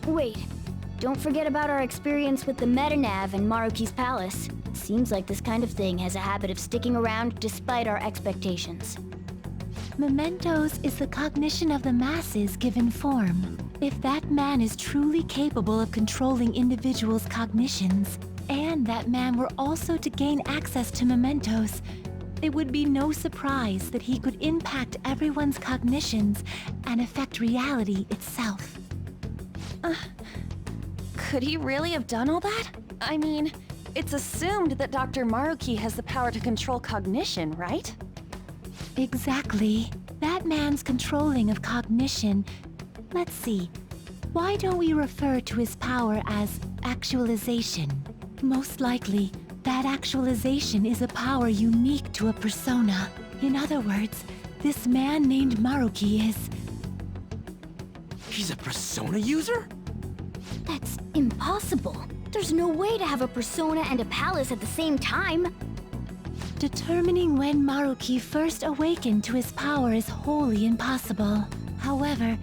O: Wait, don't forget about our experience with the Metanav in Maruki's palace. Seems like this kind of thing has a habit of sticking around despite our expectations.
F: Mementos is the cognition of the masses given form. If that man is truly capable of controlling individuals' cognitions, and that man were also to gain access to mementos, it would be no surprise that he could impact everyone's cognitions and affect reality itself.
J: Could he really have done all that? I mean, it's assumed that Dr. Maruki has the power to control cognition, right?
F: Exactly. That man's controlling of cognition. Let's see. Why don't we refer to his power as actualization? Most likely, that actualization is a power unique to a persona. In other words, this man named Maruki is...
I: He's a persona user?
O: That's impossible. There's no way to have a persona and a palace at the same time.
F: Determining when Maruki first awakened to his power is wholly impossible. However,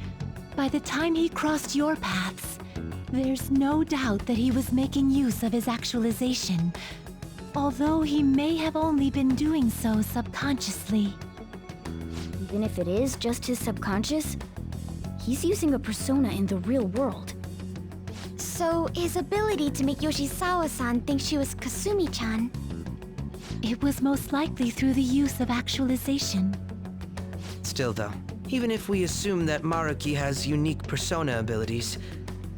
F: by the time he crossed your paths, there's no doubt that he was making use of his actualization, although he may have only been doing so subconsciously.
O: Even if it is just his subconscious, he's using a persona in the real world.
D: So his ability to make Yoshizawa-san think she was Kasumi-chan.
F: It was most likely through the use of actualization.
A: Still, though, Even if we assume that Maruki has unique persona abilities,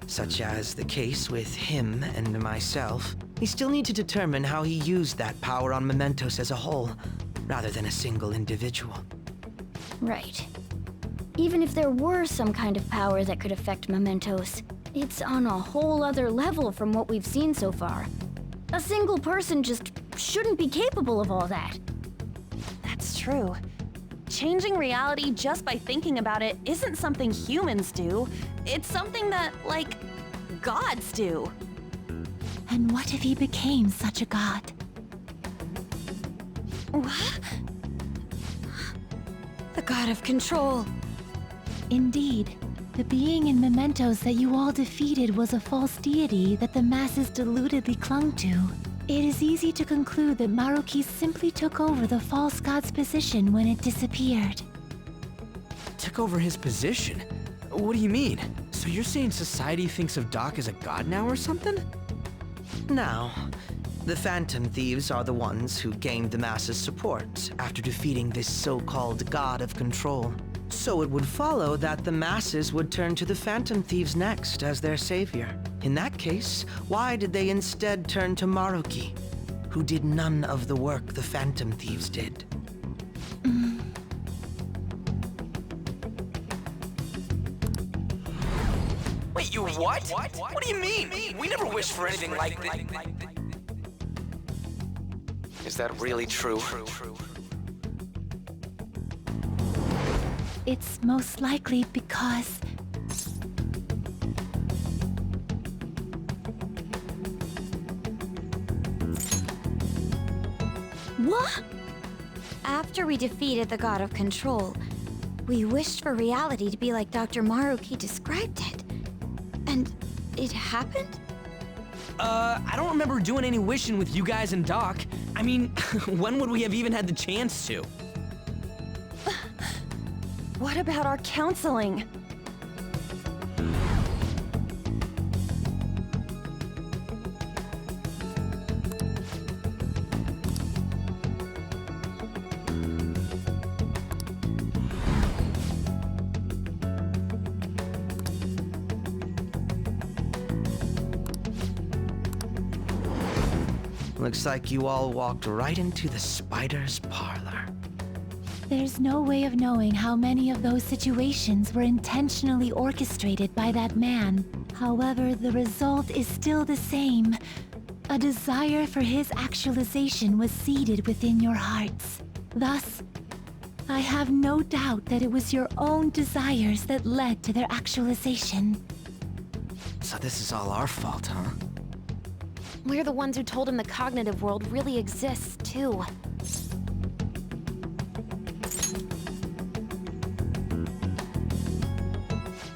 A: such as the case with him and myself, we still need to determine how he used that power on Mementos as a whole, rather than a single individual.
O: Right. Even if there were some kind of power that could affect Mementos, it's on a whole other level from what we've seen so far. A single person just shouldn't be capable of all that.
J: That's true. Changing reality just by thinking about it isn't something humans do. It's something that, like, gods do.
F: And what if he became such a god?
J: What?
D: The god of control.
F: Indeed. The being in Mementos that you all defeated was a false deity that the masses deludedly clung to. It is easy to conclude that Maruki simply took over the false god's position when it disappeared.
I: Took over his position? What do you mean? So you're saying society thinks of Doc as a god now or something?
A: Now, the Phantom Thieves are the ones who gained the masses' support after defeating this so-called god of control. So it would follow that the masses would turn to the Phantom Thieves next as their savior. In that case, why did they instead turn to Maruki, who did none of the work the Phantom Thieves did?
I: Wait, you what? What do you mean? We never wished for anything like this.
B: Is that really true?
F: It's most likely because...
D: What? After we defeated the god of control, we wished for reality to be like Dr. Maruki described it. And it happened?
I: I don't remember doing any wishing with you guys and Doc. I mean, when would we have even had the chance to?
J: What about our counseling?
A: Looks like you all walked right into the spider's parlor.
F: There's no way of knowing how many of those situations were intentionally orchestrated by that man. However, the result is still the same. A desire for his actualization was seeded within your hearts. Thus, I have no doubt that it was your own desires that led to their actualization.
A: So this is all our fault, huh?
L: We're the ones who told him the cognitive world really exists, too.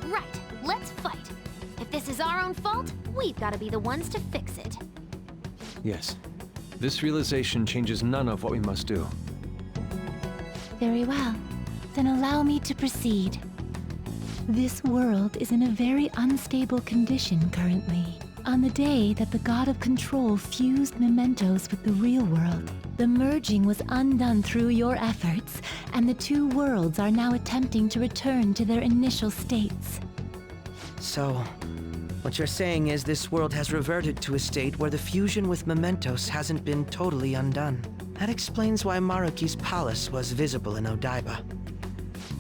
L: Right, let's fight. If this is our own fault, we've got to be the ones to fix it.
E: Yes. This realization changes none of what we must do.
F: Very well. Then allow me to proceed. This world is in a very unstable condition currently. On the day that the God of Control fused Mementos with the real world, the merging was undone through your efforts, and the two worlds are now attempting to return to their initial states.
A: So, what you're saying is this world has reverted to a state where the fusion with Mementos hasn't been totally undone. That explains why Maruki's palace was visible in Odaiba.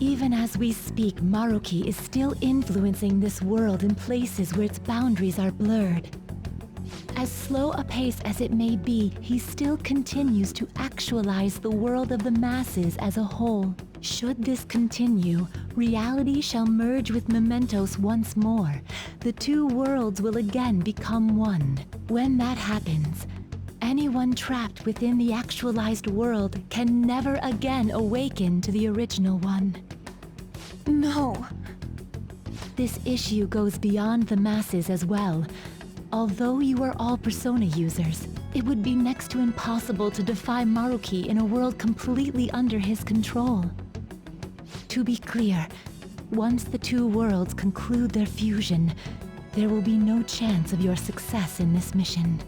F: Even as we speak, Maruki is still influencing this world in places where its boundaries are blurred. As slow a pace as it may be, he still continues to actualize the world of the masses as a whole. Should this continue, reality shall merge with Mementos once more. The two worlds will again become one. When that happens, anyone trapped within the actualized world can never again awaken to the original one.
J: No.
F: This issue goes beyond the masses as well. Although you are all Persona users, it would be next to impossible to defy Maruki in a world completely under his control. To be clear, once the two worlds conclude their fusion, there will be no chance of your success in this mission.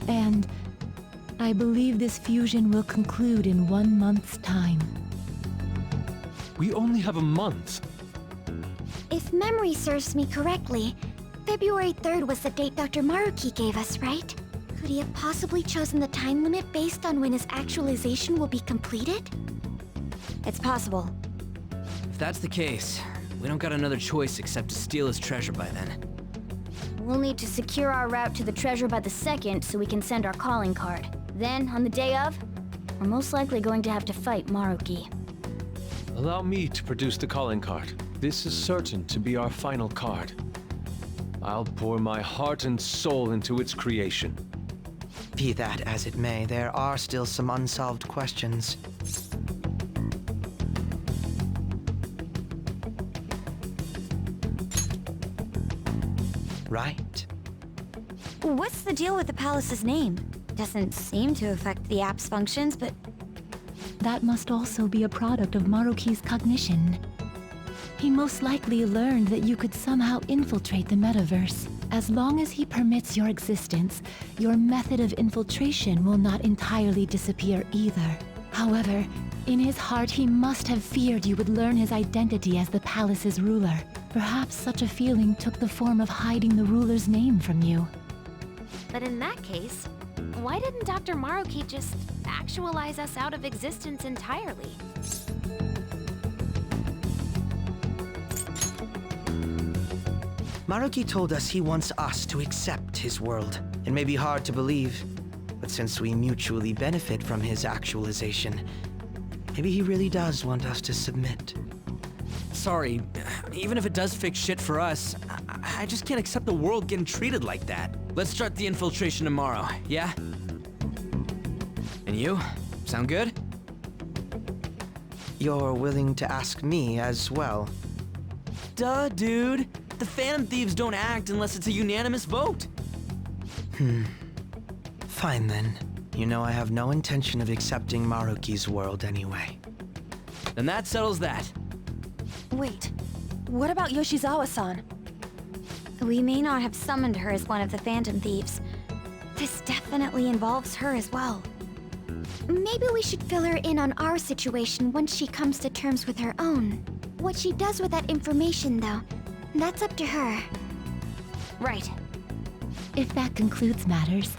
F: And I believe this fusion will conclude in 1 month's time.
E: We only have a month.
D: If memory serves me correctly, February 3rd was the date Dr. Maruki gave us, right? Could he have possibly chosen the time limit based on when his actualization will be completed?
L: It's possible.
I: If that's the case, we don't got another choice except to steal his treasure by then.
O: We'll need to secure our route to the treasure by the 2nd so we can send our calling card. Then, on the day of, we're most likely going to have to fight Maruki.
E: Allow me to produce the calling card. This is certain to be our final card. I'll pour my heart and soul into its creation.
A: Be that as it may, there are still some unsolved questions. Right?
L: What's the deal with the palace's name? Doesn't seem to affect the app's functions, but...
F: That must also be a product of Maruki's cognition. He most likely learned that you could somehow infiltrate the metaverse. As long as he permits your existence, your method of infiltration will not entirely disappear either. However, in his heart he must have feared you would learn his identity as the palace's ruler. Perhaps such a feeling took the form of hiding the ruler's name from you.
L: But in that case, why didn't Dr. Maruki just actualize us out of existence entirely?
A: Maruki told us he wants us to accept his world. It may be hard to believe, but since we mutually benefit from his actualization, maybe he really does want us to submit.
I: Sorry, even if it does fix shit for us, I just can't accept the world getting treated like that. Let's start the infiltration tomorrow, yeah? And you? Sound good?
A: You're willing to ask me as well?
I: Duh, dude. The Phantom Thieves don't act unless it's a unanimous vote.
A: Fine then. You know I have no intention of accepting Maruki's world anyway.
I: Then that settles that.
J: Wait, what about Yoshizawa-san?
L: We may not have summoned her as one of the Phantom Thieves. This definitely involves her as well.
D: Maybe we should fill her in on our situation once she comes to terms with her own. What she does with that information, though, that's up to her.
L: Right.
F: If that concludes matters,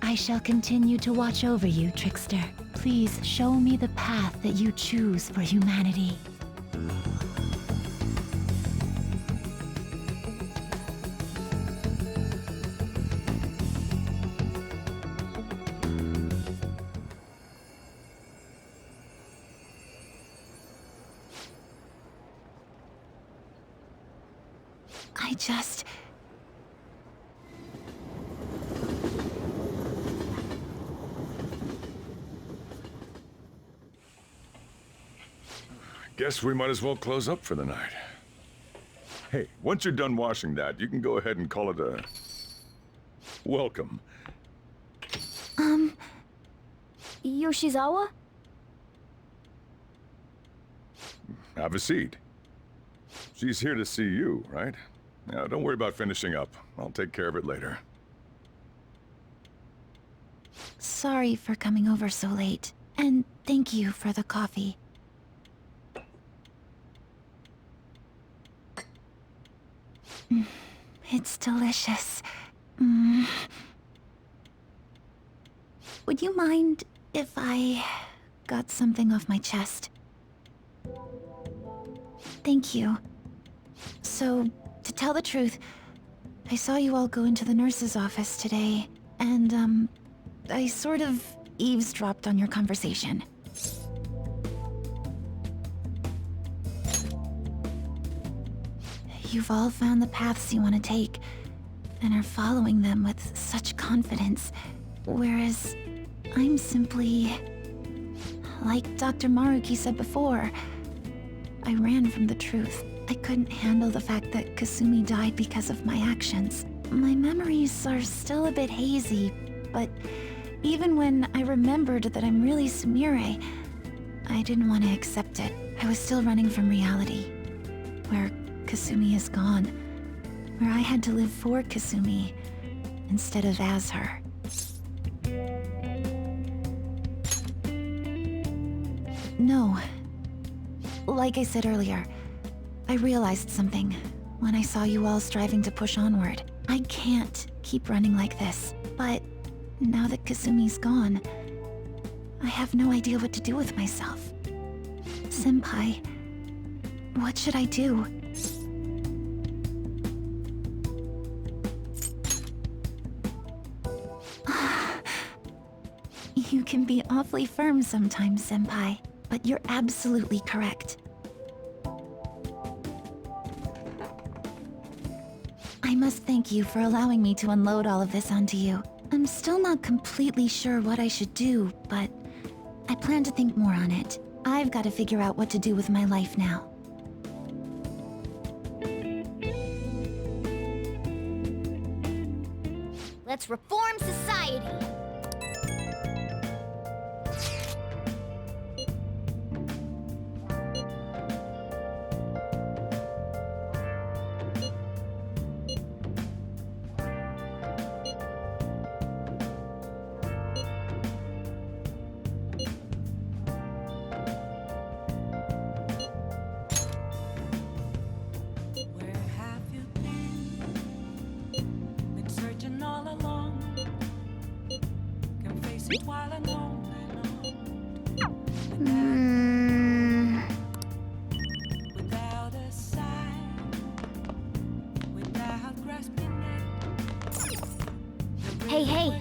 F: I shall continue to watch over you, Trickster. Please show me the path that you choose for humanity. I just...
K: Guess we might as well close up for the night. Hey, once you're done washing that, you can go ahead and call it a... welcome.
O: Yoshizawa?
K: Have a seat. She's here to see you, right? Now, don't worry about finishing up. I'll take care of it later.
F: Sorry for coming over so late, and thank you for the coffee. It's delicious. Would you mind if I got something off my chest? Thank you. So, to tell the truth, I saw you all go into the nurse's office today, and, I sort of eavesdropped on your conversation. You've all found the paths you want to take, and are following them with such confidence, whereas I'm simply... like Dr. Maruki said before, I ran from the truth. I couldn't handle the fact that Kasumi died because of my actions. My memories are still a bit hazy, but even when I remembered that I'm really Sumire, I didn't want to accept it. I was still running from reality, where Kasumi is gone, where I had to live for Kasumi instead of as her. No. like I said earlier, I realized something when I saw you all striving to push onward. I can't keep running like this, but now that Kasumi's gone, I have no idea what to do with myself. Senpai, what should I do? You can be awfully firm sometimes, Senpai, but you're absolutely correct. I must thank you for allowing me to unload all of this onto you. I'm still not completely sure what I should do, but I plan to think more on it. I've got to figure out what to do with my life now.
D: Let's reform society. Hey, hey.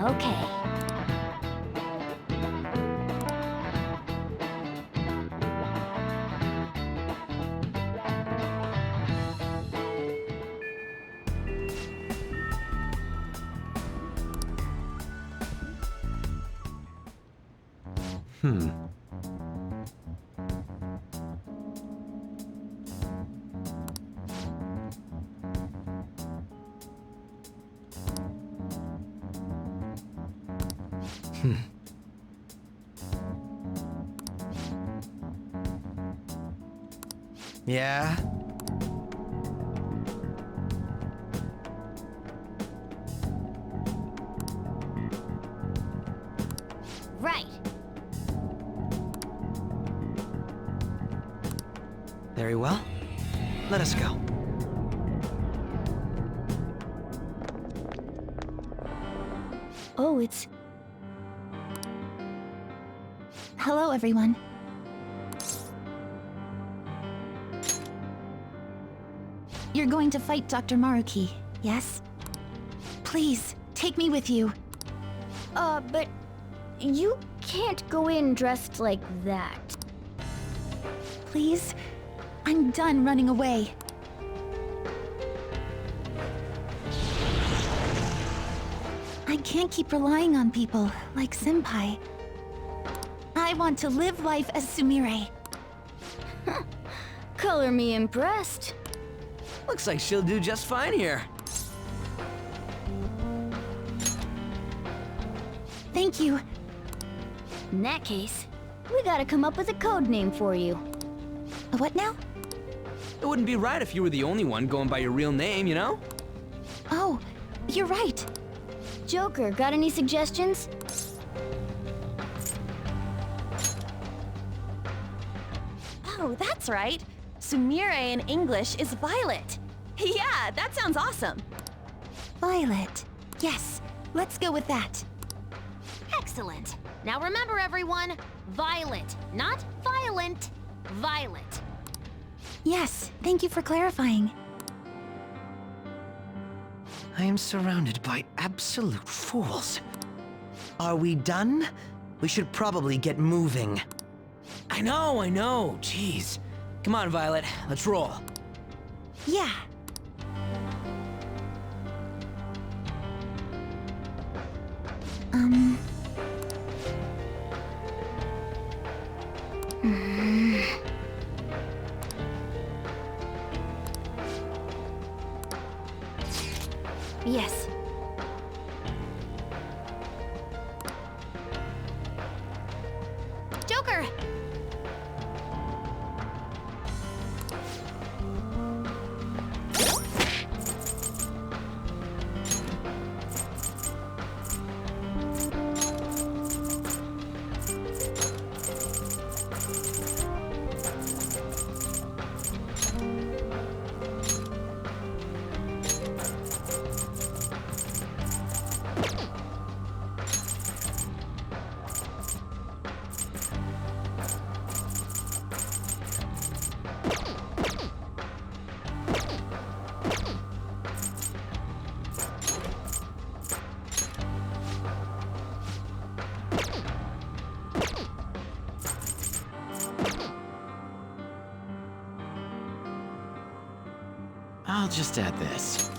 D: Okay.
A: Yeah?
D: Right.
A: Very well. Let us go.
O: Oh, it's...
F: Hello, everyone. You're going to fight Dr. Maruki, yes? Please, take me with you.
O: But you can't go in dressed like that.
F: Please? I'm done running away. I can't keep relying on people like Senpai. I want to live life as Sumire.
O: Color me impressed.
I: Looks like she'll do just fine here.
F: Thank you.
O: In that case, we gotta come up with a code name for you.
F: What now?
I: It wouldn't be right if you were the only one going by your real name, you know?
F: Oh, you're right.
O: Joker, got any suggestions?
J: Oh, that's right. Sumire in English is Violet. Yeah, that sounds awesome.
F: Violet. Yes, let's go with that.
L: Excellent. Now remember, everyone, Violet, not violent. Violet.
F: Yes, thank you for clarifying.
A: I am surrounded by absolute fools. Are we done? We should probably get moving.
I: I know. Jeez. Come on, Violet. Let's roll.
F: Yeah.
L: Yes. Joker!
C: I'll just add this.